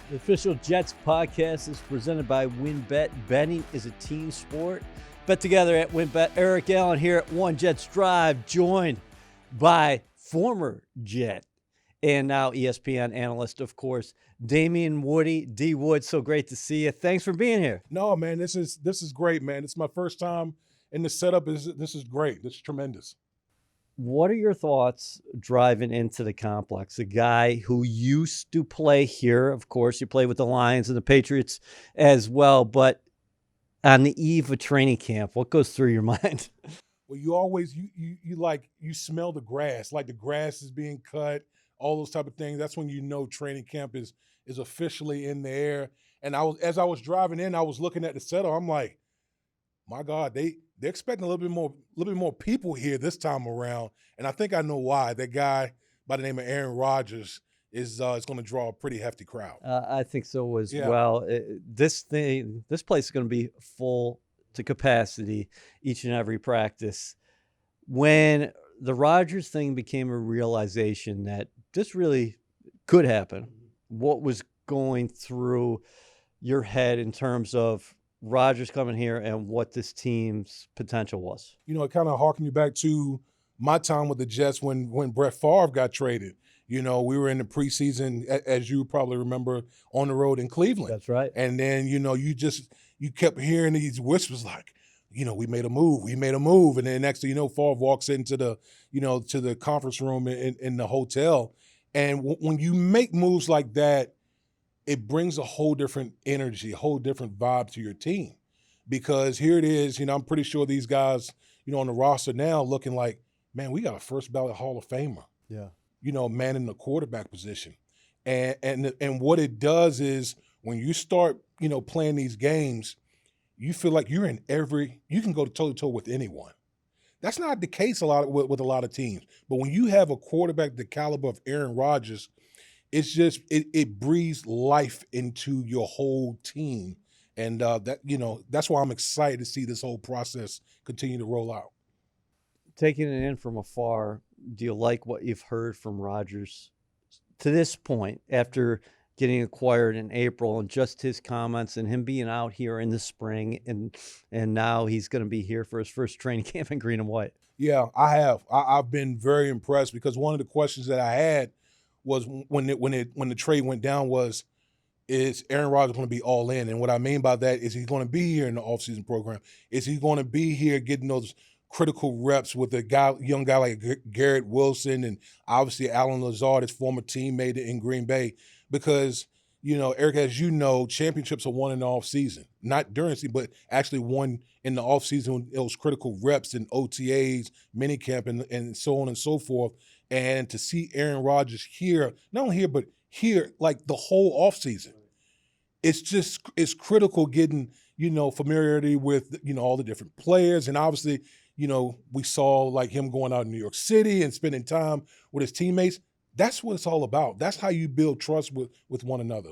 The official Jets podcast is presented by WynnBET. Betting is a team sport. Bet together at WynnBET. Eric Allen here at One Jets Drive, joined by former Jet and now ESPN analyst, of course, Damien Woody. D. Wood, so great to see you. Thanks for being here. No, man, this is great, man. It's my first time in the setup. This is great. This is tremendous. What are your thoughts driving into the complex? A guy who used to play here, of course, you play with the Lions and the Patriots as well, but on the eve of training camp, what goes through your mind? Well, you always you smell the grass, like the grass is being cut, all those type of things. That's when you know training camp is officially in the air. And as I was driving in, I was looking at the setup. I'm like, my God, they're expecting a little bit more people here this time around, and I think I know why. That guy by the name of Aaron Rodgers is going to draw a pretty hefty crowd. I think so as well. This place is going to be full to capacity each and every practice. When the Rodgers thing became a realization that this really could happen, what was going through your head in terms of Rodgers coming here and what this team's potential was? You know, it kind of harkened you back to my time with the Jets when Brett Favre got traded. You know, we were in the preseason, as you probably remember, on the road in Cleveland. That's right. And then, you know, you kept hearing these whispers like, you know, we made a move. And then next thing you know, Favre walks into the conference room in the hotel. And when you make moves like that, it brings a whole different energy, a whole different vibe to your team. Because here it is, you know, I'm pretty sure these guys, you know, on the roster now looking like, man, we got a first ballot Hall of Famer. Yeah. You know, man in the quarterback position. And what it does is when you start, you know, playing these games, you feel like you can go toe-to-toe with anyone. That's not the case with a lot of teams. But when you have a quarterback the caliber of Aaron Rodgers, it's just it breathes life into your whole team, and that's why I'm excited to see this whole process continue to roll out. Taking it in from afar, do you like what you've heard from Rodgers to this point after getting acquired in April, and just his comments and him being out here in the spring, and now he's going to be here for his first training camp in green and white? Yeah, I have. I've been very impressed because one of the questions that I had was when the trade went down is Aaron Rodgers going to be all in? And what I mean by that is he's going to be here in the offseason program. Is he going to be here getting those critical reps with a young guy like Garrett Wilson and obviously Alan Lazard, his former teammate in Green Bay? Because, you know, Eric, as you know, championships are won in the offseason. Not during the season, but actually won in the offseason, those critical reps in OTAs, minicamp, and so on and so forth. And to see Aaron Rodgers here, not only here, but here, like the whole offseason, it's critical getting, you know, familiarity with, you know, all the different players. And obviously, you know, we saw like him going out in New York City and spending time with his teammates. That's what it's all about. That's how you build trust with one another.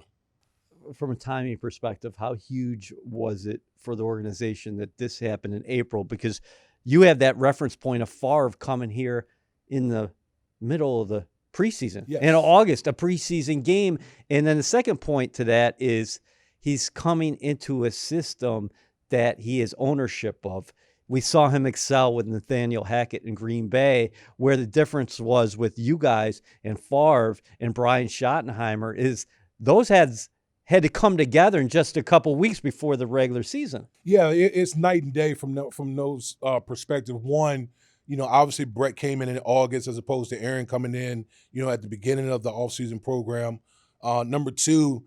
From a timing perspective, how huge was it for the organization that this happened in April? Because you have that reference point of Favre coming here in the middle of the preseason. Yes. In August, a preseason game. And then the second point to that is he's coming into a system that he has ownership of. We saw him excel with Nathaniel Hackett in Green Bay, where the difference was with you guys and Favre and Brian Schottenheimer is those had to come together in just a couple weeks before the regular season. Yeah, it's night and day from those perspective. One, you know, obviously Brett came in August as opposed to Aaron coming in, you know, at the beginning of the offseason program. Number two,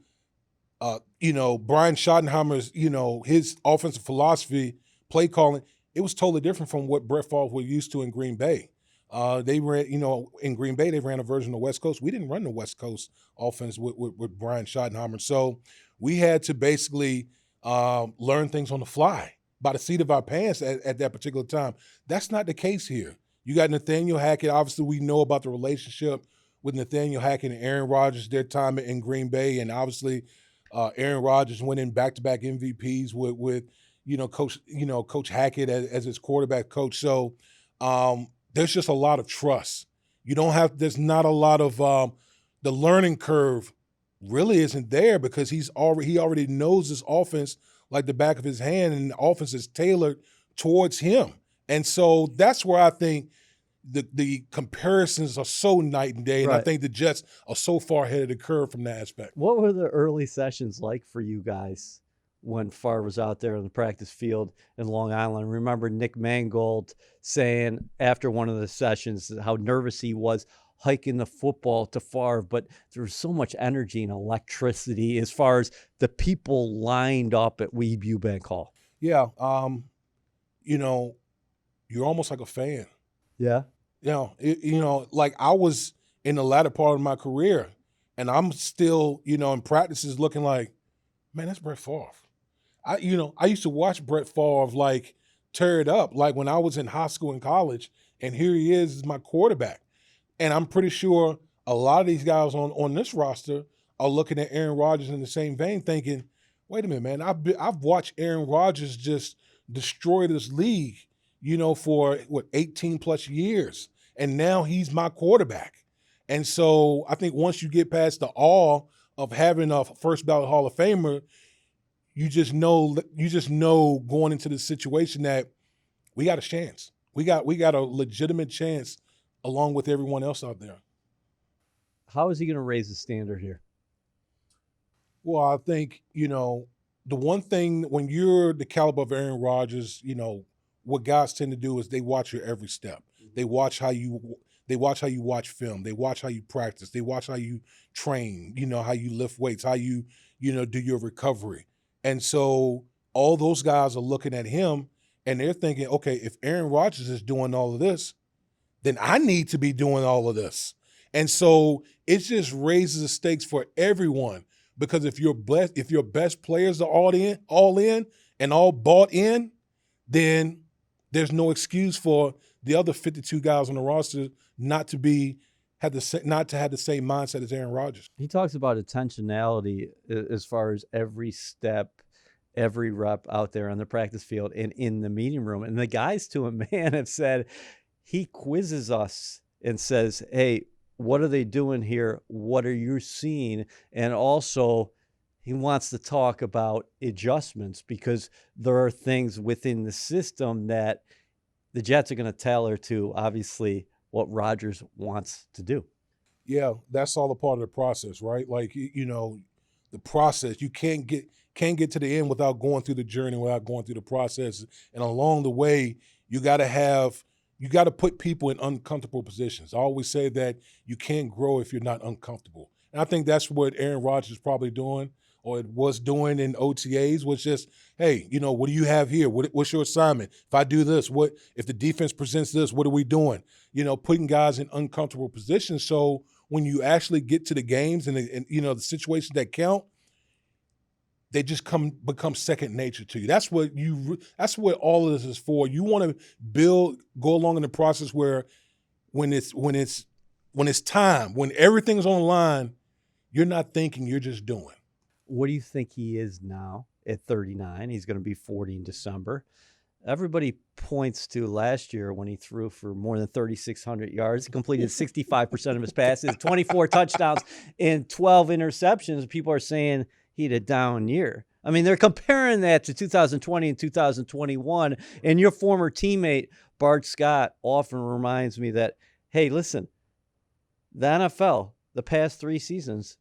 you know, Brian Schottenheimer's, you know, his offensive philosophy, play calling, it was totally different from what Brett Favre was used to in Green Bay. They ran, you know, in Green Bay, they ran a version of West Coast. We didn't run the West Coast offense with Brian Schottenheimer. So we had to basically learn things on the fly by the seat of our pants at that particular time. That's not the case here. You got Nathaniel Hackett. Obviously, we know about the relationship with Nathaniel Hackett and Aaron Rodgers, their time in Green Bay. And obviously, Aaron Rodgers winning back-to-back MVPs with Coach Hackett as his quarterback coach. So there's just a lot of trust. There's not a lot of the learning curve really isn't there because he already knows this offense like the back of his hand, and the offense is tailored towards him. And so that's where I think the comparisons are so night and day, and I think the Jets are so far ahead of the curve from that aspect. What were the early sessions like for you guys when Favre was out there on the practice field in Long Island? I remember Nick Mangold saying after one of the sessions how nervous he was hiking the football to Favre, but there was so much energy and electricity as far as the people lined up at Weeb Eubank Hall. Yeah, you're almost like a fan. Yeah. Like I was in the latter part of my career, and I'm still, in practices looking like, man, that's Brett Favre. I used to watch Brett Favre like tear it up, like when I was in high school and college, and here he is as my quarterback. And I'm pretty sure a lot of these guys on this roster are looking at Aaron Rodgers in the same vein, thinking, wait a minute, man, I've watched Aaron Rodgers just destroy this league, for 18 plus years. And now he's my quarterback. And so I think once you get past the awe of having a first ballot Hall of Famer, you just know going into the situation that we got a chance. We got a legitimate chance along with everyone else out there. How is he going to raise the standard here? Well, I think, the one thing when you're the caliber of Aaron Rodgers, what guys tend to do is they watch your every step. They watch how you watch film. They watch how you practice. They watch how you train, how you lift weights, how you do your recovery. And so all those guys are looking at him and they're thinking, okay, if Aaron Rodgers is doing all of this, then I need to be doing all of this. And so it just raises the stakes for everyone, because if your best players are all in and all bought in, then there's no excuse for the other 52 guys on the roster not to have the same mindset as Aaron Rodgers. He talks about intentionality as far as every step, every rep out there on the practice field and in the meeting room. And the guys to a man have said he quizzes us and says, hey, what are they doing here? What are you seeing? And also he wants to talk about adjustments, because there are things within the system that the Jets are going to tailor to, obviously, what Rodgers wants to do. Yeah, that's all a part of the process, right? Like, the process, you can't get to the end without going through the journey, without going through the process. And along the way, you got to put people in uncomfortable positions. I always say that you can't grow if you're not uncomfortable. And I think that's what Aaron Rodgers is probably doing, or it was doing in OTAs, was just, hey, what do you have here? What's your assignment? If I do this, what if the defense presents this, what are we doing? Putting guys in uncomfortable positions. So when you actually get to the games and the situations that count, they just become second nature to you. That's what all of this is for. You want to go along in the process where when it's time, when everything's on the line, you're not thinking, you're just doing. What do you think he is now at 39? He's going to be 40 in December. Everybody points to last year when he threw for more than 3,600 yards, completed 65% of his passes, 24 touchdowns, and 12 interceptions. People are saying he had a down year. I mean, they're comparing that to 2020 and 2021. And your former teammate, Bart Scott, often reminds me that, hey, listen, the NFL, the past 3 seasons,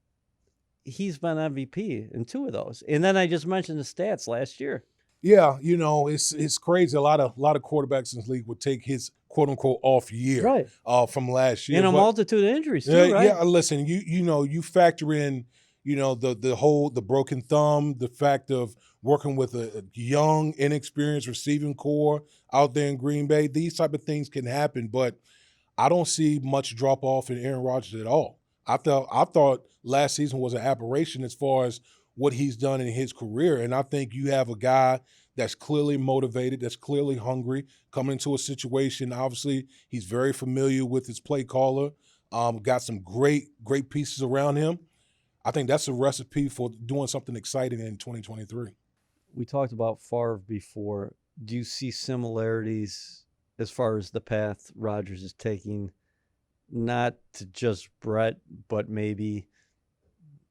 he's been MVP in 2 of those. And then I just mentioned the stats last year. Yeah, it's crazy. A lot of quarterbacks in this league would take his quote unquote off year from last year. And a multitude of injuries too, right? Yeah, listen, you factor in, the broken thumb, the fact of working with a young, inexperienced receiving core out there in Green Bay. These type of things can happen, but I don't see much drop off in Aaron Rodgers at all. I thought last season was an aberration as far as what he's done in his career. And I think you have a guy that's clearly motivated, that's clearly hungry, coming into a situation. Obviously, he's very familiar with his play caller, got some great pieces around him. I think that's a recipe for doing something exciting in 2023. We talked about Favre before. Do you see similarities as far as the path Rodgers is taking, not to just Brett, but maybe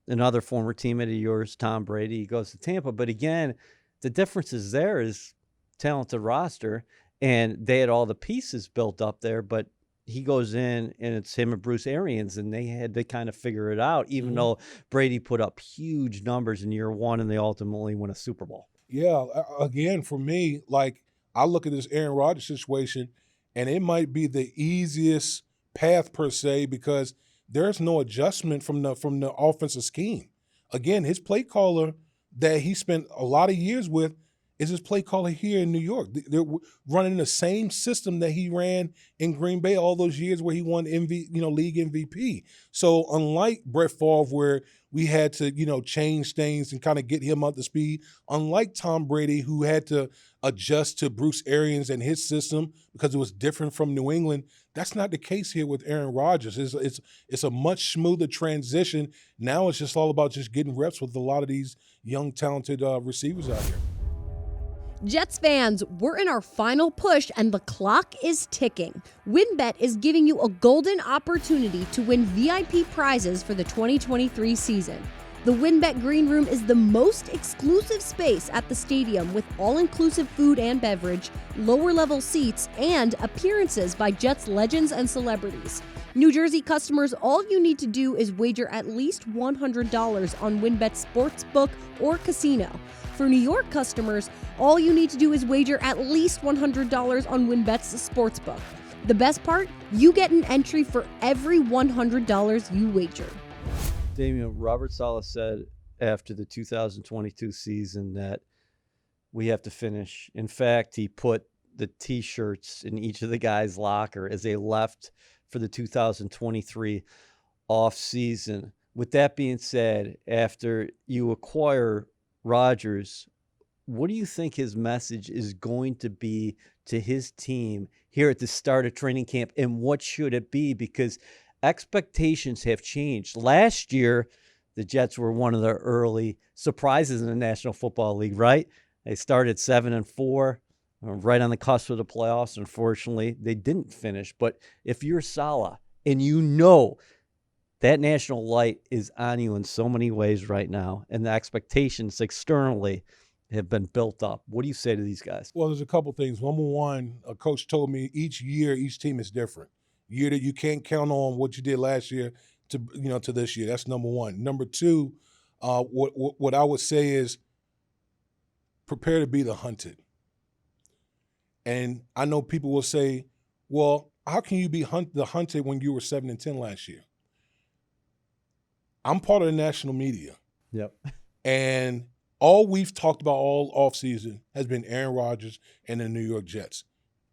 another former teammate of yours, Tom Brady. He goes to Tampa. But again, the difference is there is talented roster, and they had all the pieces built up there, but he goes in and it's him and Bruce Arians, and they had to kind of figure it out, even though Brady put up huge numbers in year one and they ultimately win a Super Bowl. Yeah, again, for me, like, I look at this Aaron Rodgers situation, and it might be the easiest path per se because there's no adjustment from the offensive scheme. Again, his play caller that he spent a lot of years with is his play caller here in New York. They're running the same system that he ran in Green Bay all those years where he won league MVP. So unlike Brett Favre, where we had to, change things and kind of get him up to speed, unlike Tom Brady, who had to adjust to Bruce Arians and his system because it was different from New England, that's not the case here with Aaron Rodgers. It's a much smoother transition. Now it's just all about just getting reps with a lot of these young, talented receivers out here. Jets fans, we're in our final push and the clock is ticking. WynnBET is giving you a golden opportunity to win VIP prizes for the 2023 season. The WynnBET Green Room is the most exclusive space at the stadium with all-inclusive food and beverage, lower-level seats, and appearances by Jets legends and celebrities. New Jersey customers, all you need to do is wager at least $100 on WynnBET Sportsbook or Casino. For New York customers, all you need to do is wager at least $100 on WynnBET's Sportsbook. The best part? You get an entry for every $100 you wager. Damien, Robert Saleh said after the 2022 season that we have to finish. In fact, he put the T-shirts in each of the guys' locker as they left for the 2023 off-season. With that being said, after you acquire Rodgers, what do you think his message is going to be to his team here at the start of training camp, and what should it be? Because expectations have changed. Last year, the Jets were one of the early surprises in the National Football League, right? They started 7-4, right on the cusp of the playoffs. Unfortunately, they didn't finish. But if you're Saleh and you know that national light is on you in so many ways right now, and the expectations externally have been built up, what do you say to these guys? Well, there's a couple things. Number one, a coach told me each year, each team is different. Year that you can't count on what you did last year to this year. That's number one. Number two, what I would say is prepare to be the hunted. And I know people will say, well, how can you be the hunted when you were 7-10 last year? I'm part of the national media. Yep. And all we've talked about all offseason has been Aaron Rodgers and the New York Jets.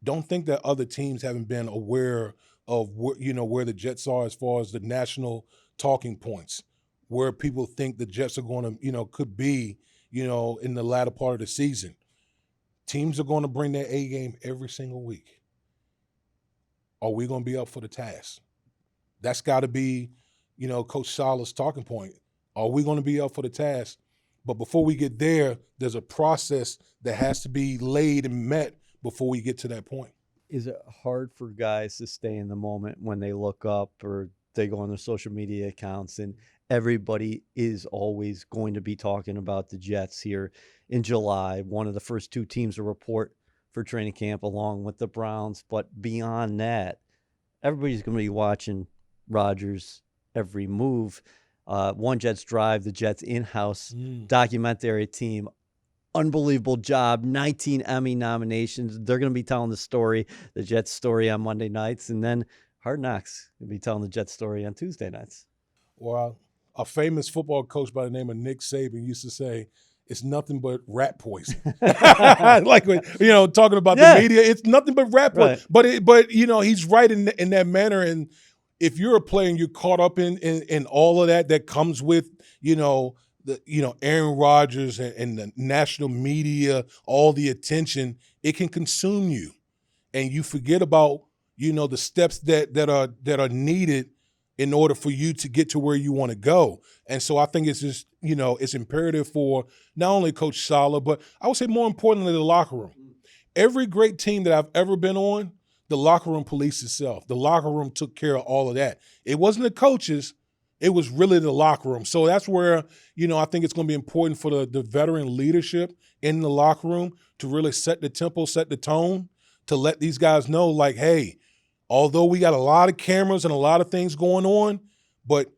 Don't think that other teams haven't been aware of where the Jets are as far as the national talking points, where people think the Jets are going to, could be, in the latter part of the season. Teams are going to bring their A game every single week. Are we going to be up for the task? That's got to be, Coach Saleh's talking point. Are we going to be up for the task? But before we get there, there's a process that has to be laid and met before we get to that point. Is it hard for guys to stay in the moment when they look up or they go on their social media accounts and everybody is always going to be talking about the Jets here in July, one of the first two teams to report for training camp along with the Browns? But beyond that, everybody's going to be watching Rodgers' every move. One Jets Drive, the Jets in-house documentary team, unbelievable job, 19 Emmy nominations. They're going to be telling the Jets story on Monday nights, and then Hard Knocks will be telling the Jets story on Tuesday nights. Well, a famous football coach by the name of Nick Saban used to say, it's nothing but rat poison. Like, talking about the media, it's nothing but rat poison. Right. But he's right in that manner. And if you're a player and you're caught up in all of that comes with, Aaron Rodgers and the national media, all the attention, it can consume you. And you forget about, the steps that are needed in order for you to get to where you want to go. And so I think it's just, it's imperative for not only Coach Saleh, but I would say more importantly, the locker room. Every great team that I've ever been on, the locker room policed itself. The locker room took care of all of that. It wasn't the coaches. It was really the locker room. So that's where, I think it's going to be important for the veteran leadership in the locker room to really set the tempo, set the tone, to let these guys know, like, hey, although we got a lot of cameras and a lot of things going on, but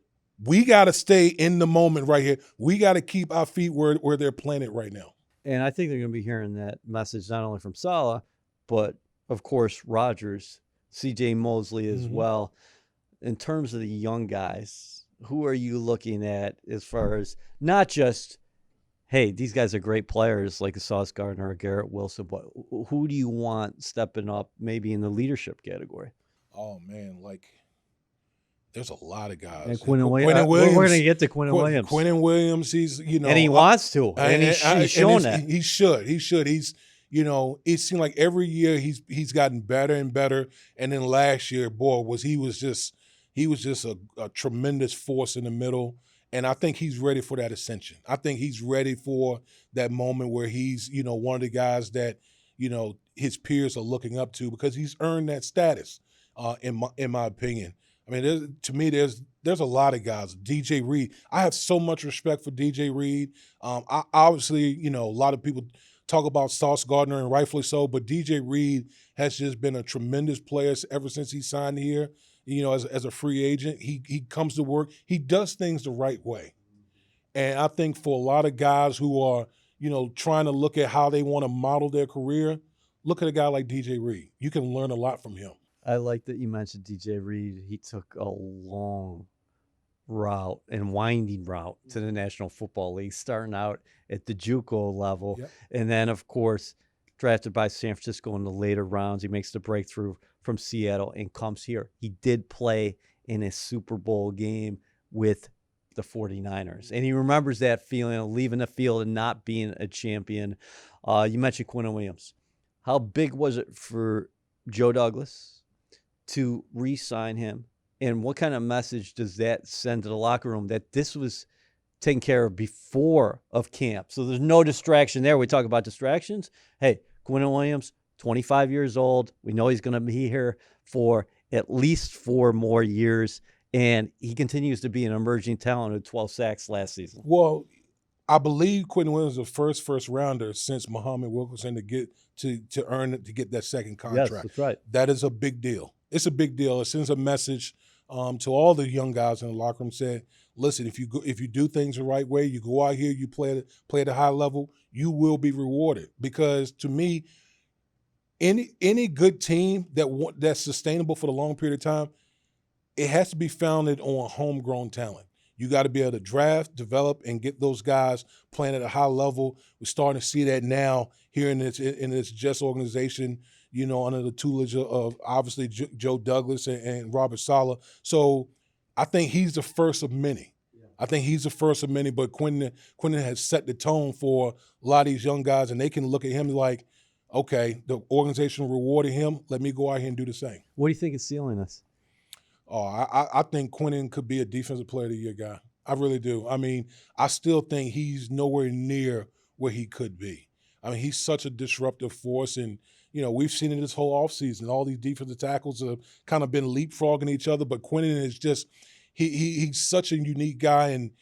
we got to stay in the moment right here. We got to keep our feet where they're planted right now. And I think they're going to be hearing that message not only from Saleh, but, of course, Rodgers, C.J. Mosley as well. In terms of the young guys, who are you looking at as far as not just, hey, these guys are great players like a Sauce Gardner or Garrett Wilson, but who do you want stepping up maybe in the leadership category? Oh, man, there's a lot of guys. And Quinnen Williams. We're going to get to Quinnen Williams. Quinnen Williams, he's, and he wants to. And he's shown that. He should. He's, it seemed like every year he's gotten better and better. And then last year, boy, he was just a tremendous force in the middle. And I think he's ready for that ascension. I think he's ready for that moment where he's, one of the guys that, his peers are looking up to, because he's earned that status, in my opinion. I mean, there's a lot of guys. DJ Reed. I have so much respect for DJ Reed. I obviously, a lot of people talk about Sauce Gardner, and rightfully so, but DJ Reed has just been a tremendous player ever since he signed here. As a free agent, he comes to work. He does things the right way. And I think for a lot of guys who are, trying to look at how they want to model their career, look at a guy like DJ Reed. You can learn a lot from him. I like that you mentioned DJ Reed. He took a long route and winding route to the National Football League, starting out at the JUCO level. Yep. And then, of course, drafted by San Francisco in the later rounds. He makes the breakthrough from Seattle and comes here. He did play in a Super Bowl game with the 49ers. And he remembers that feeling of leaving the field and not being a champion. You mentioned Quinnen Williams. How big was it for Joe Douglas to re-sign him? And what kind of message does that send to the locker room that this was taken care of before of camp? So there's no distraction there. We talk about distractions. Hey, Quinnen Williams, 25 years old. We know he's going to be here for at least 4 more years. And he continues to be an emerging talent with 12 sacks last season. Well, I believe Quinnen Williams is the first rounder since Muhammad Wilkerson to get to get that second contract. Yes, that's right. That is a big deal. It's a big deal. It sends a message to all the young guys in the locker room, saying, listen, if you do things the right way, you go out here, you play at a high level, you will be rewarded. Because to me, any good team that's sustainable for the long period of time, it has to be founded on homegrown talent. You got to be able to draft, develop, and get those guys playing at a high level. We're starting to see that now here in this Jets organization, under the tutelage of obviously Joe Douglas and Robert Saleh. So I think he's the first of many. I think he's the first of many, but Quinnen has set the tone for a lot of these young guys, and they can look at him like, okay, the organization rewarded him. Let me go out here and do the same. What do you think is ceiling this? Oh, I think Quinnen could be a defensive player of the year guy. I really do. I mean, I still think he's nowhere near where he could be. I mean, he's such a disruptive force, and we've seen it this whole offseason. All these defensive tackles have kind of been leapfrogging each other, but Quinnen is just he's such a unique guy, and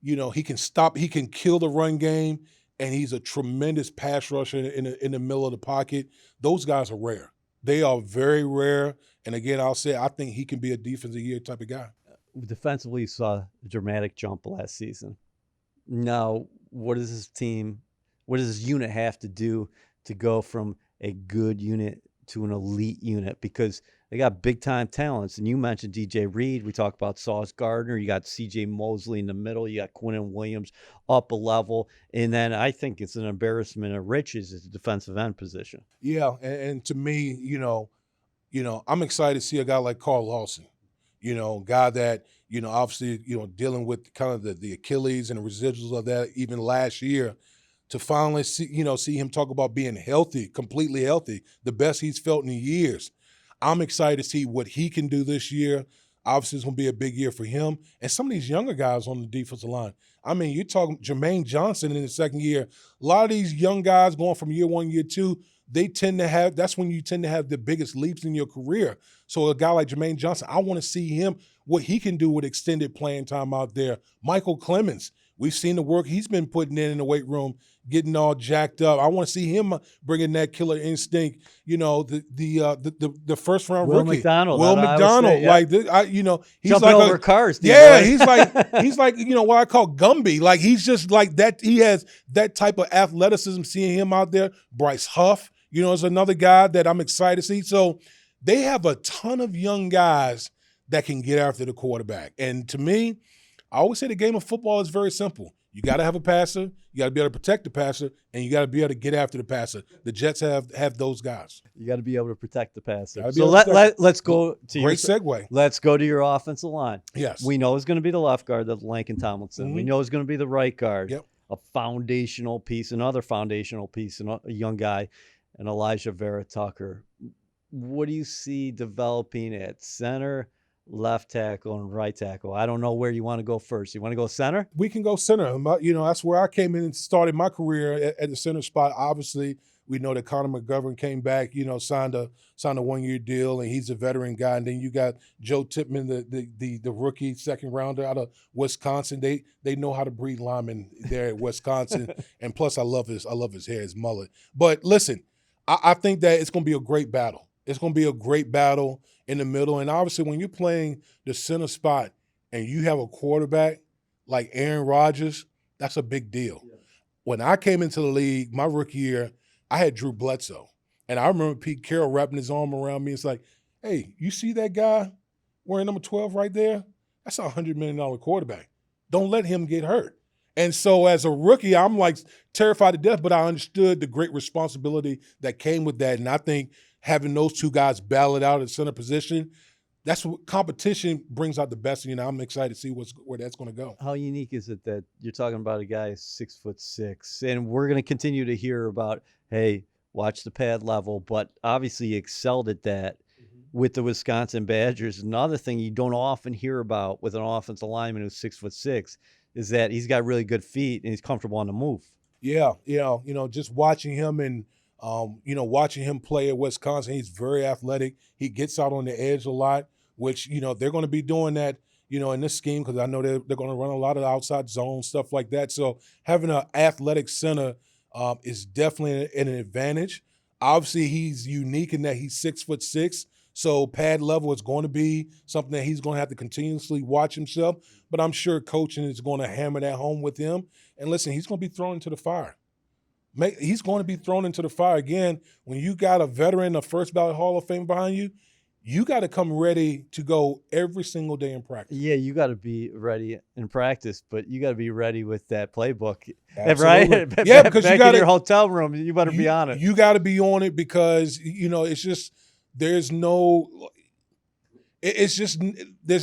he can kill the run game, and he's a tremendous pass rusher in the middle of the pocket. Those guys are rare. They are very rare. And again, I'll say I think he can be a defensive year type of guy. Defensively, you saw a dramatic jump last season. Now, what does this unit have to do to go from a good unit to an elite unit? Because they got big-time talents. And you mentioned DJ Reed. We talked about Sauce Gardner. You got C.J. Mosley in the middle. You got Quinnen Williams up a level. And then I think it's an embarrassment of riches at the defensive end position. Yeah, and to me, I'm excited to see a guy like Carl Lawson, guy that, obviously, dealing with kind of the Achilles and the residuals of that even last year, to finally see him talk about being healthy, completely healthy, the best he's felt in years. I'm excited to see what he can do this year. Obviously, it's going to be a big year for him. And some of these younger guys on the defensive line. I mean, you're talking Jermaine Johnson in the second year. A lot of these young guys going from year 1, year 2, that's when you tend to have the biggest leaps in your career. So a guy like Jermaine Johnson, I want to see him, what he can do with extended playing time out there. Michael Clemens, we've seen the work he's been putting in the weight room, getting all jacked up. I want to see him bringing that killer instinct. The first round Will rookie, McDonald, Will McDonald, he's jumping like over cars. Yeah, he's like what I call Gumby. Like he's just like that. He has that type of athleticism. Seeing him out there, Bryce Huff, is another guy that I'm excited to see. So they have a ton of young guys that can get after the quarterback. And to me, I always say the game of football is very simple. You got to have a passer, you got to be able to protect the passer, and you got to be able to get after the passer. The Jets have those guys. You got to be able to protect the passer. So let's go to great segue. Let's go to your offensive line. Yes. We know it's going to be the left guard, the Lincoln Tomlinson. We know it's going to be the right guard. Yep. A foundational piece, another foundational piece, and a young guy, and Elijah Vera Tucker. What do you see developing at center, left tackle, and right tackle? I don't know where you want to go first. You want to go center? We can go center. That's where I came in and started my career at the center spot. Obviously, we know that Connor McGovern came back, signed a 1-year deal, and he's a veteran guy. And then you got Joe Tippmann, the rookie second rounder out of Wisconsin. They know how to breed linemen there at Wisconsin. And plus, I love his hair, his mullet. But listen, I think that it's going to be a great battle. It's going to be a great battle in the middle. And obviously, when you're playing the center spot and you have a quarterback like Aaron Rodgers, that's a big deal. Yeah. When I came into the league, my rookie year, I had Drew Bledsoe. And I remember Pete Carroll wrapping his arm around me. It's like, hey, you see that guy wearing number 12 right there? That's a $100 million quarterback. Don't let him get hurt. And so as a rookie, I'm like terrified to death, but I understood the great responsibility that came with that. And I think having those two guys battle it out at center position, that's what competition brings out the best. I'm excited to see where that's going to go. How unique is it that you're talking about a guy 6'6", and we're going to continue to hear about, hey, watch the pad level, but obviously he excelled at that with the Wisconsin Badgers. Another thing you don't often hear about with an offensive lineman who's 6'6" is that he's got really good feet and he's comfortable on the move. Yeah, just watching him and watching him play at Wisconsin, he's very athletic. He gets out on the edge a lot, which, they're going to be doing that, in this scheme, because I know they're going to run a lot of outside zone, stuff like that. So having an athletic center is definitely an advantage. Obviously, he's unique in that he's 6'6", so pad level is going to be something that he's going to have to continuously watch himself. But I'm sure coaching is going to hammer that home with him. And listen, he's going to be thrown into the fire. He's going to be thrown into the fire again. When you got a veteran, a first ballot Hall of Fame behind you, you got to come ready to go every single day in practice. Yeah, you got to be ready in practice, but you got to be ready with that playbook, Absolutely. right? Yeah, because you got in your hotel room, you better be on it. You got to be on it because it's just there's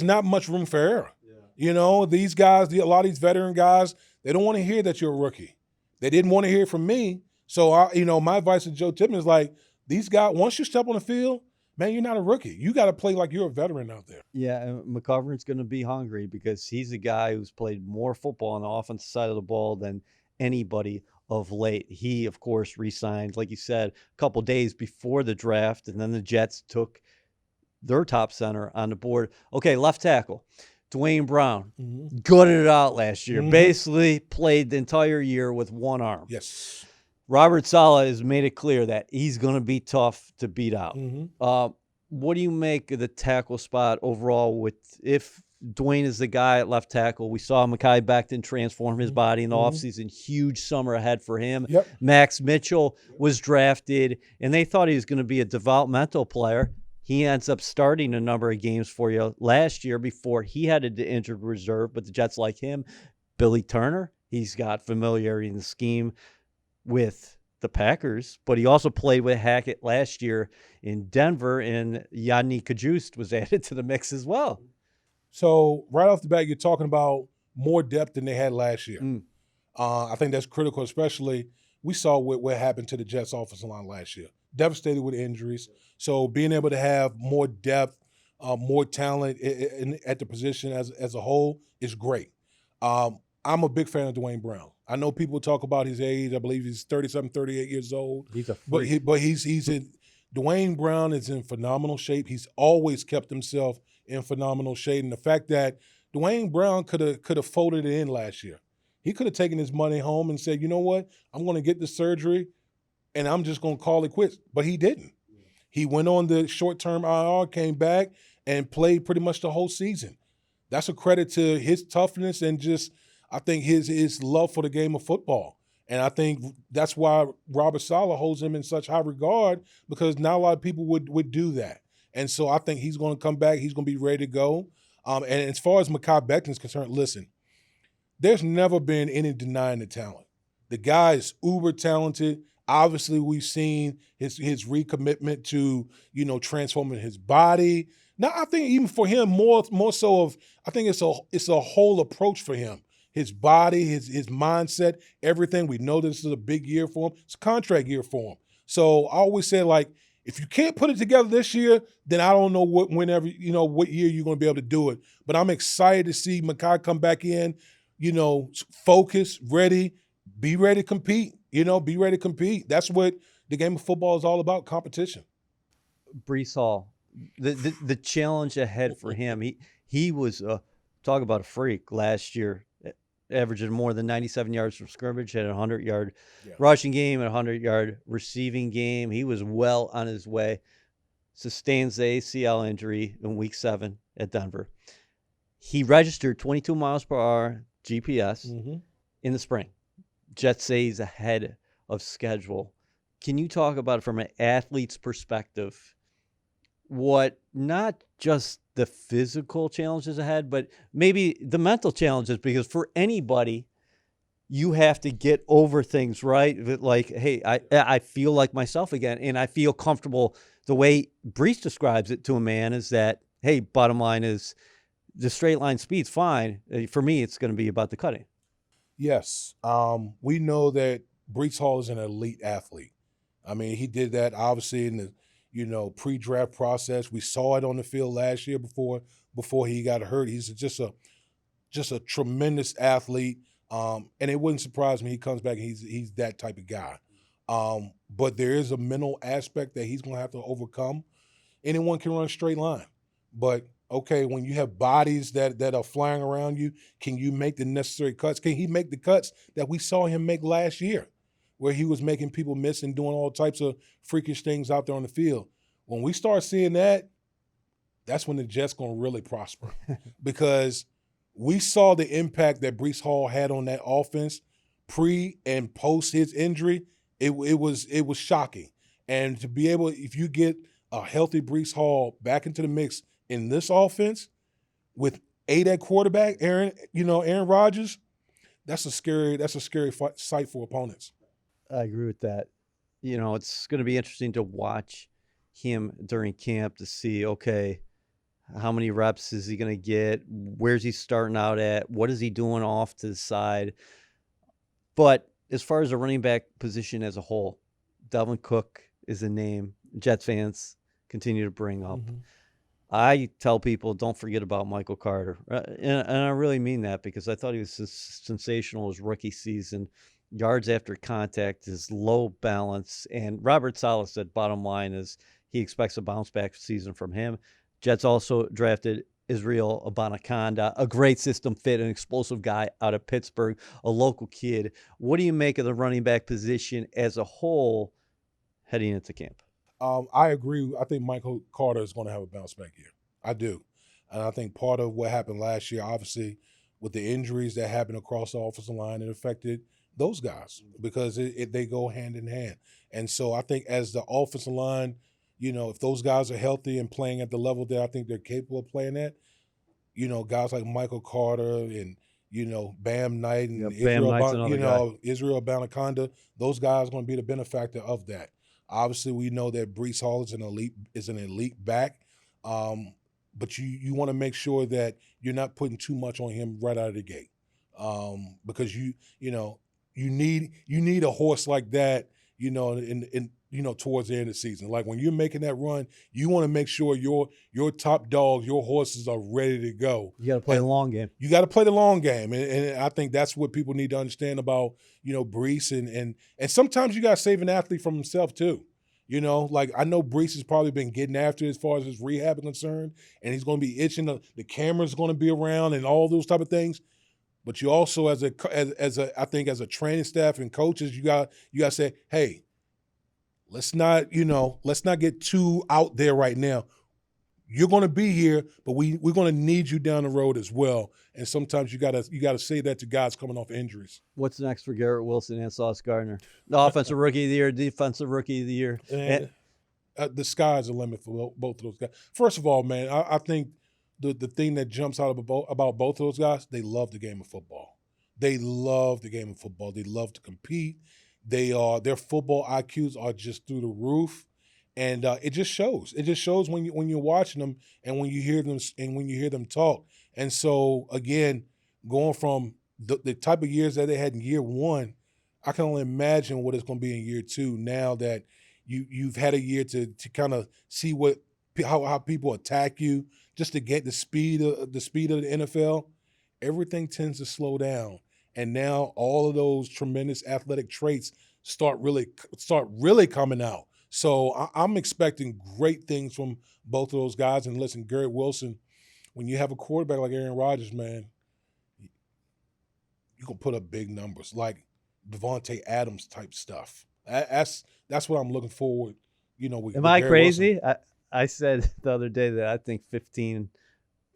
not much room for error. Yeah. These guys, a lot of these veteran guys, they don't want to hear that you're a rookie. They didn't want to hear from me. So my advice to Joe Tippmann is like, these guys, once you step on the field, man, you're not a rookie. You got to play like you're a veteran out there. Yeah, and McGovern's going to be hungry because he's a guy who's played more football on the offensive side of the ball than anybody of late. He, of course, re-signed, like you said, a couple days before the draft, and then the Jets took their top center on the board. Okay, left tackle. Dwayne Brown gutted it out last year. Basically played the entire year with one arm. Yes. Robert Saleh has made it clear that he's going to be tough to beat out. What do you make of the tackle spot overall if Dwayne is the guy at left tackle? We saw Mekhi Becton transform his body in the offseason. Huge summer ahead for him. Yep. Max Mitchell was drafted, and they thought he was going to be a developmental player. He ends up starting a number of games for you last year before he headed to injured reserve, but the Jets like him. Billy Turner, he's got familiarity in the scheme with the Packers, but he also played with Hackett last year in Denver, and Yannick Kajust was added to the mix as well. So right off the bat, you're talking about more depth than they had last year. I think that's critical, especially we saw what happened to the Jets offensive line last year. Devastated with injuries. So being able to have more depth, more talent at the position as a whole is great. I'm a big fan of Dwayne Brown. I know people talk about his age. I believe he's 37, 38 years old. He's a freak. But he's in Dwayne Brown is in phenomenal shape. He's always kept himself in phenomenal shape. And the fact that Dwayne Brown could have folded it in last year. He could have taken his money home and said, you know what, I'm going to get the surgery and I'm just going to call it quits. But he didn't. He went on the short-term IR, came back, and played pretty much the whole season. That's a credit to his toughness and just, I think, his love for the game of football. And I think that's why Robert Saleh holds him in such high regard, because not a lot of people would do that. And so I think he's going to come back. He's going to be ready to go. And as far as Mekhi Becton is concerned, listen, there's never been any denying the talent. The guy is uber talented. Obviously, we've seen his recommitment to, transforming his body. Now, I think even for him, more so of, I think it's a whole approach for him. His body, his mindset, everything. We know this is a big year for him. It's a contract year for him. So I always say, like, if you can't put it together this year, then I don't know what year you're going to be able to do it. But I'm excited to see Mekhi come back in, focused, ready, be ready to compete. Be ready to compete. That's what the game of football is all about, competition. Breece Hall, the challenge ahead for him. He was talk about a freak last year, averaging more than 97 yards from scrimmage, had a 100-yard rushing game and a 100-yard receiving game. He was well on his way. Sustains the ACL injury in Week 7 at Denver. He registered 22 miles per hour GPS in the spring. Jets say he's ahead of schedule. Can you talk about it from an athlete's perspective? What not just the physical challenges ahead, but maybe the mental challenges, because for anybody, you have to get over things, right? Like, hey, I feel like myself again, and I feel comfortable. The way Breece describes it to a man is that, hey, bottom line is the straight line speed's fine. For me, it's going to be about the cutting. Yes. We know that Breece Hall is an elite athlete. I mean, he did that obviously in the pre-draft process. We saw it on the field last year before he got hurt. He's just a tremendous athlete. And it wouldn't surprise me he comes back and he's that type of guy. But there is a mental aspect that he's going to have to overcome. Anyone can run a straight line, but okay, when you have bodies that are flying around you, can you make the necessary cuts? Can he make the cuts that we saw him make last year, where he was making people miss and doing all types of freakish things out there on the field? When we start seeing that, that's when the Jets going to really prosper, because we saw the impact that Breece Hall had on that offense pre and post his injury. It was shocking. And to be able, if you get a healthy Breece Hall back into the mix in this offense with 8 at quarterback, Aaron Rodgers, that's a scary sight for opponents. I agree with that. It's going to be interesting to watch him during camp to see, okay, how many reps is he going to get? Where's he starting out at? What is he doing off to the side? But as far as the running back position as a whole, Dalvin Cook is a name Jets fans continue to bring up. I tell people, don't forget about Michael Carter. And I really mean that, because I thought he was sensational his rookie season. Yards after contact, his low balance. And Robert Saleh said bottom line is he expects a bounce-back season from him. Jets also drafted Israel Abanikanda, a great system fit, an explosive guy out of Pittsburgh, a local kid. What do you make of the running back position as a whole heading into camp? I agree. I think Michael Carter is going to have a bounce-back year. I do. And I think part of what happened last year, obviously, with the injuries that happened across the offensive line, it affected those guys, because they go hand in hand. And so I think as the offensive line, if those guys are healthy and playing at the level that I think they're capable of playing at, guys like Michael Carter and, Bam Knight and Israel Abanikanda, those guys are going to be the benefactor of that. Obviously, we know that Breece Hall is an elite back, but you want to make sure that you're not putting too much on him right out of the gate, because you need a horse like that, in towards the end of the season. Like when you're making that run, you want to make sure your top dogs, your horses are ready to go. You got to play the long game. You got to play the long game, and I think that's what people need to understand about Breece, and sometimes you got to save an athlete from himself too. Like I know Breece has probably been getting after it as far as his rehab is concerned, and he's going to be itching. The camera's going to be around and all those type of things. But you also, as I think as a training staff and coaches, you got to say, hey, let's not get too out there right now. You're going to be here, but we're going to need you down the road as well. And sometimes you got to say that to guys coming off injuries. What's next for Garrett Wilson and Sauce Gardner? The offensive rookie of the year, defensive rookie of the year. And the sky's the limit for both of those guys. First of all, man, I think the thing that jumps out about both of those guys, they love the game of football. They love the game of football. They love to compete. Their football IQs are just through the roof, and it just shows. It just shows when you're watching them and when you hear them talk. And so again, going from the type of years that they had in year one, I can only imagine what it's going to be in year two. Now that you've had a year to kind of see how people attack you, just to get the speed of the NFL, everything tends to slow down. And now all of those tremendous athletic traits start really coming out. So I'm expecting great things from both of those guys. And listen, Garrett Wilson, when you have a quarterback like Aaron Rodgers, man, you can put up big numbers like Devontae Adams type stuff. That's what I'm looking forward. With Am I Garrett crazy? Wilson. I said the other day that I think 15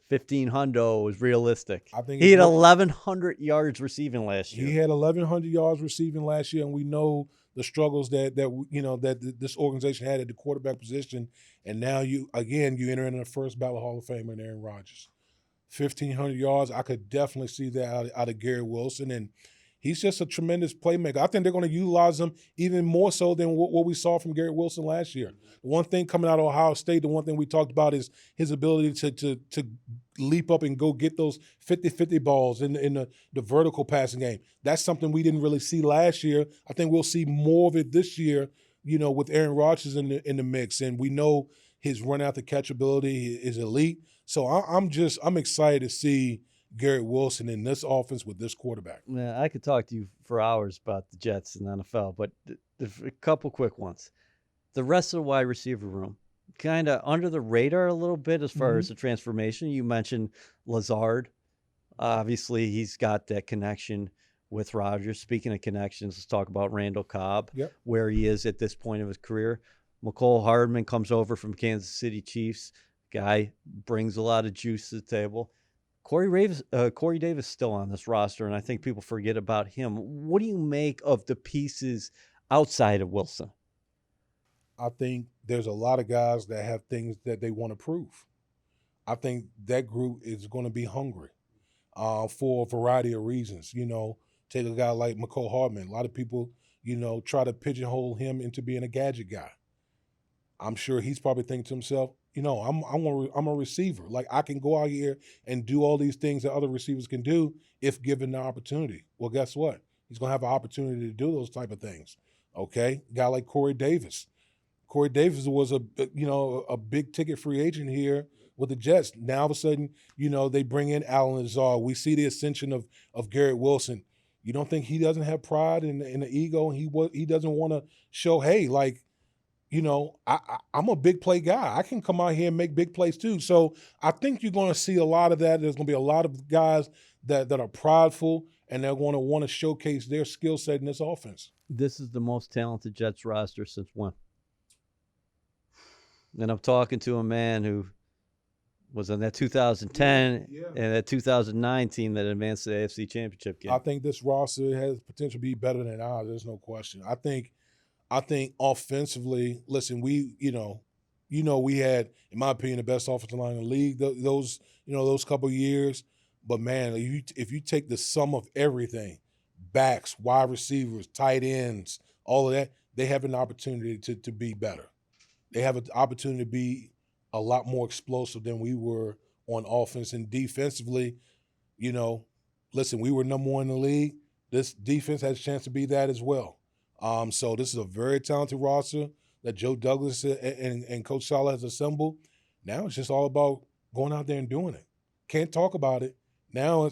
hundo is realistic. I think he had 1,100 yards receiving last year. He had 1,100 yards receiving last year, and we know the struggles that this organization had at the quarterback position. And now you enter in the first ballot Hall of Famer in Aaron Rodgers. 1,500 yards, I could definitely see that out of Garrett Wilson, and he's just a tremendous playmaker. I think they're going to utilize him even more so than what we saw from Garrett Wilson last year. The one thing coming out of Ohio State, the one thing we talked about is his ability to leap up and go get those 50-50 balls in the vertical passing game. That's something we didn't really see last year. I think we'll see more of it this year, with Aaron Rodgers in the mix. And we know his run after catch ability is elite. So I'm excited to see Garrett Wilson in this offense with this quarterback. Yeah, I could talk to you for hours about the Jets and the NFL, but a couple quick ones. The rest of the wide receiver room, kind of under the radar a little bit as far as the transformation. You mentioned Lazard. Obviously, he's got that connection with Rodgers. Speaking of connections, let's talk about Randall Cobb, where he is at this point of his career. McCole Hardman comes over from Kansas City Chiefs. Guy brings a lot of juice to the table. Corey Davis still on this roster, and I think people forget about him. What do you make of the pieces outside of Wilson? I think there's a lot of guys that have things that they want to prove. I think that group is going to be hungry for a variety of reasons. Take a guy like McCole Hardman. A lot of people, try to pigeonhole him into being a gadget guy. I'm sure he's probably thinking to himself, I'm a receiver. Like, I can go out here and do all these things that other receivers can do if given the opportunity. Well, guess what? He's going to have an opportunity to do those type of things. Okay? A guy like Corey Davis. Corey Davis was a big ticket free agent here with the Jets. Now all of a sudden, they bring in Allen Lazard. We see the ascension of Garrett Wilson. You don't think he doesn't have pride and the ego, and he doesn't want to show, hey, like, I'm a big play guy. I can come out here and make big plays too. So I think you're going to see a lot of that. There's going to be a lot of guys that are prideful, and they're going to want to showcase their skill set in this offense. This is the most talented Jets roster since when? And I'm talking to a man who was on that 2010 and that 2009 team that advanced to the AFC Championship game. I think this roster has potential to be better than ours. There's no question. I think offensively, listen, we had, in my opinion, the best offensive line in the league those couple of years. But man, if you take the sum of everything, backs, wide receivers, tight ends, all of that, they have an opportunity to be better. They have an opportunity to be a lot more explosive than we were on offense. And defensively, listen, we were number one in the league. This defense has a chance to be that as well. So this is a very talented roster. that Joe Douglas and Coach Saleh has assembled. Now it's just all about going out there and doing it. Can't talk about it. Now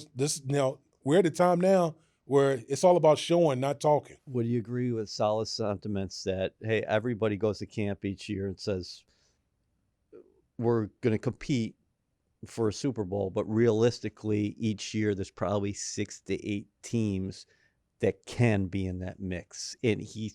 we're at a time now where it's all about showing, not talking. Would you agree with Saleh's sentiments that, hey, everybody goes to camp each year and says we're going to compete for a Super Bowl, but realistically each year there's probably 6 to 8 teams that can be in that mix, and he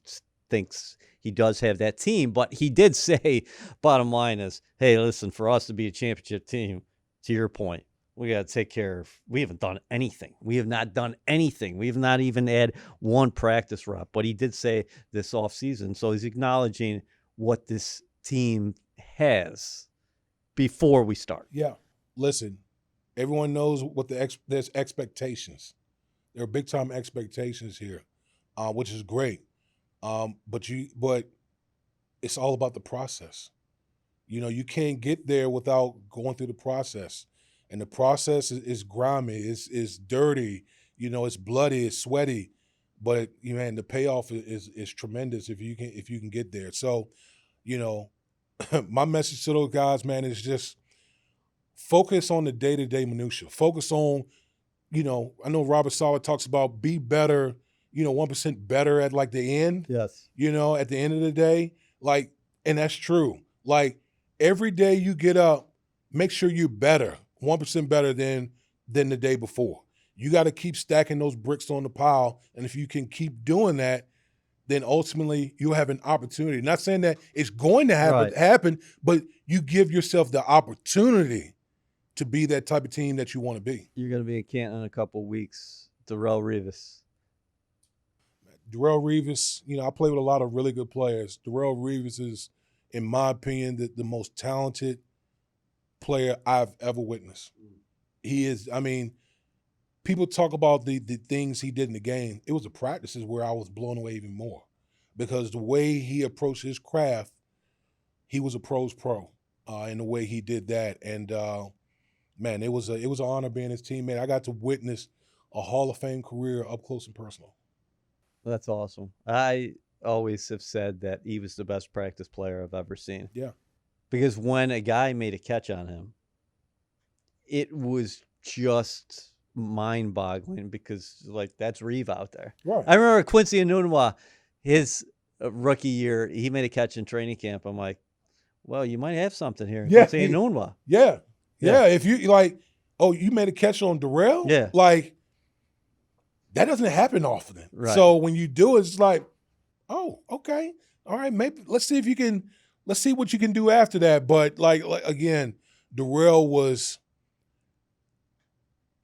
thinks he does have that team. But he did say, bottom line is, hey, listen, for us to be a championship team, to your point, we got to take care of, we haven't done anything. We have not done anything. We have not even had one practice rep. But he did say this offseason, so he's acknowledging what this team has before we start. Yeah. Listen, everyone knows what there's expectations. There are big-time expectations here, which is great. But it's all about the process. You can't get there without going through the process. And the process is grimy, it's dirty, it's bloody, it's sweaty. But man, the payoff is tremendous if you can get there. So, my message to those guys, man, is just focus on the day-to-day minutia. Focus on, I know Robert Saleh talks about be better, 1% better at like the end. Yes. At the end of the day, and that's true. Every day you get up, make sure you're better, 1% better than the day before. You got to keep stacking those bricks on the pile. And if you can keep doing that, then ultimately you'll have an opportunity. Not saying that it's going to happen, but you give yourself the opportunity to be that type of team that you want to be. You're going to be in Canton in a couple of weeks. Darrelle Revis. Darrelle Revis, I play with a lot of really good players. Darrelle Revis is, in my opinion, the most talented player I've ever witnessed. He is, people talk about the things he did in the game. It was the practices where I was blown away even more, because the way he approached his craft, he was a pro's pro in the way he did that. And man, it was an honor being his teammate. I got to witness a Hall of Fame career up close and personal. That's awesome. I always have said that he was the best practice player I've ever seen. Yeah. Because when a guy made a catch on him, it was just mind-boggling, because that's Reeve out there. Right. I remember Quincy Enunwa, his rookie year, he made a catch in training camp. I'm like, well, you might have something here. Yeah. Quincy Enunwa. Yeah. If you you made a catch on Darrelle? Yeah. That doesn't happen often. Right. So when you do it, it's like, oh, okay. All right, maybe let's see what you can do after that. But again, Darrelle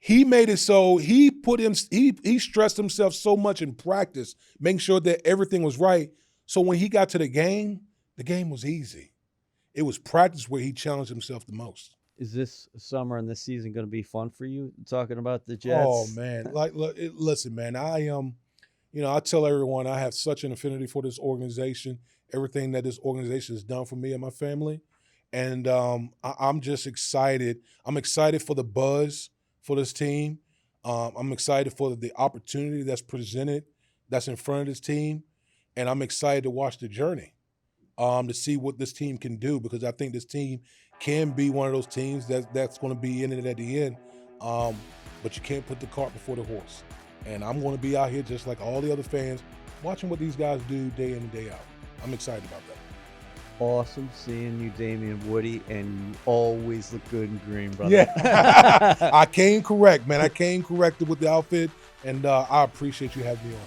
he made it so he stressed himself so much in practice, making sure that everything was right. So when he got to the game was easy. It was practice where he challenged himself the most. Is this summer and this season going to be fun for you, talking about the Jets? Oh, man. Listen, man, I tell everyone I have such an affinity for this organization, everything that this organization has done for me and my family. And I'm just excited. I'm excited for the buzz for this team. I'm excited for the opportunity that's presented, that's in front of this team. And I'm excited to watch the journey, to see what this team can do, because I think this team can be one of those teams that's going to be in it at the end. But you can't put the cart before the horse. And I'm going to be out here just like all the other fans, watching what these guys do day in and day out. I'm excited about that. Awesome seeing you, Damien Woody, and you always look good in green, brother. Yeah. I came correct, man. I came corrected with the outfit, and I appreciate you having me on.